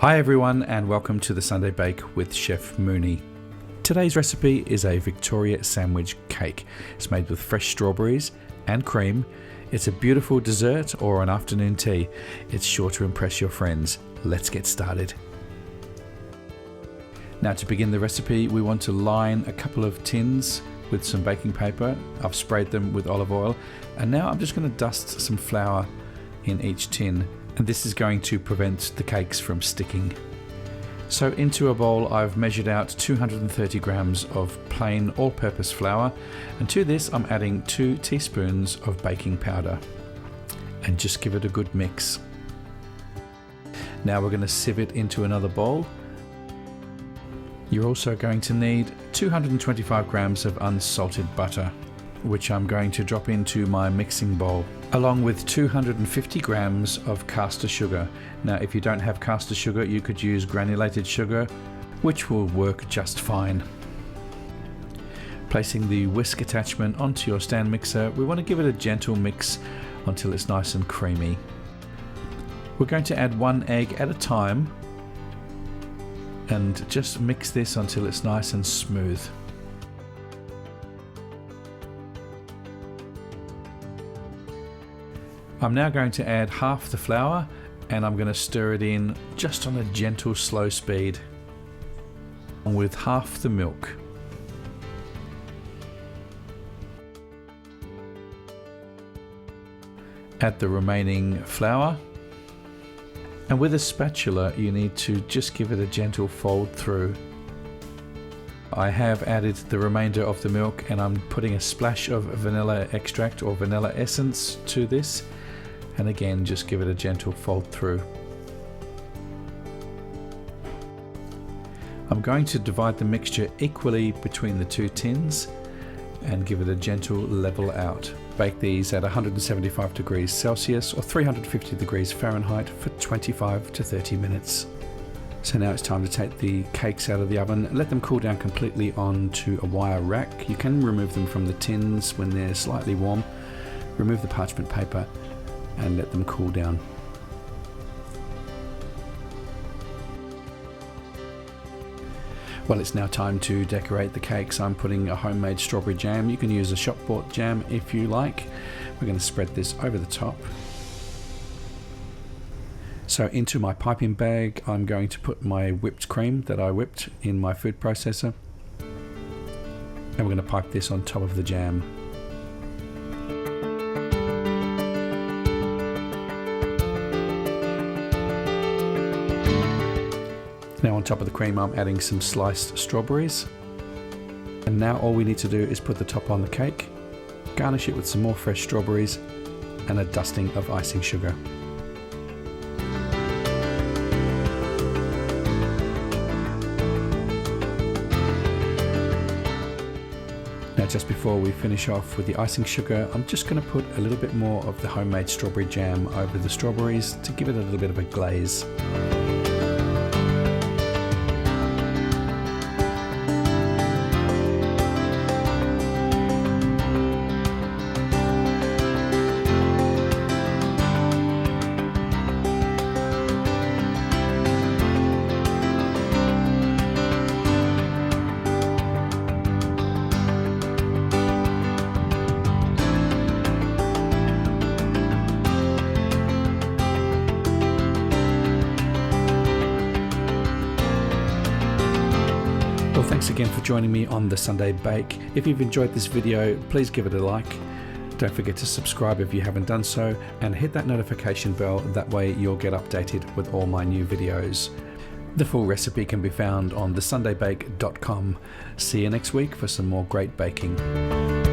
Hi everyone and welcome to the Sunday Bake with Chef Mooney. Today's recipe is a Victoria sandwich cake. It's made with fresh strawberries and cream. It's a beautiful dessert or an afternoon tea. It's sure to impress your friends. Let's get started. Now to begin the recipe, we want to line a couple of tins with some baking paper. I've sprayed them with olive oil and now I'm just going to dust some flour in each tin. And this is going to prevent the cakes from sticking. So into a bowl I've measured out 230 grams of plain all-purpose flour, and to this I'm adding 2 teaspoons of baking powder and just give it a good mix. Now we're going to sieve it into another bowl. You're also going to need 225 grams of unsalted butter, which I'm going to drop into my mixing bowl, along with 250 grams of caster sugar. Now if you don't have caster sugar, you could use granulated sugar, which will work just fine. Placing the whisk attachment onto your stand mixer, we want to give it a gentle mix until it's nice and creamy. We're going to add 1 egg at a time and just mix this until it's nice and smooth. I'm now going to add half the flour and I'm going to stir it in just on a gentle slow speed with half the milk. Add the remaining flour, and with a spatula you need to just give it a gentle fold through. I have added the remainder of the milk and I'm putting a splash of vanilla extract or vanilla essence to this. And again, just give it a gentle fold through. I'm going to divide the mixture equally between the 2 tins and give it a gentle level out. Bake these at 175 degrees Celsius or 350 degrees Fahrenheit for 25 to 30 minutes. So now it's time to take the cakes out of the oven. Let them cool down completely onto a wire rack. You can remove them from the tins when they're slightly warm. Remove the parchment paper and let them cool down. Well, it's now time to decorate the cakes. I'm putting a homemade strawberry jam. You can use a shop bought jam if you like. We're going to spread this over the top. So into my piping bag I'm going to put my whipped cream that I whipped in my food processor, and we're going to pipe this on top of the jam. Now on top of the cream I'm adding some sliced strawberries, and now all we need to do is put the top on the cake, garnish it with some more fresh strawberries and a dusting of icing sugar. Now just before we finish off with the icing sugar, I'm just going to put a little bit more of the homemade strawberry jam over the strawberries to give it a little bit of a glaze. Well, thanks again for joining me on the Sunday Bake. If you've enjoyed this video, please give it a like. Don't forget to subscribe if you haven't done so, and hit that notification bell. That way you'll get updated with all my new videos. The full recipe can be found on thesundaybake.com. See you next week for some more great baking.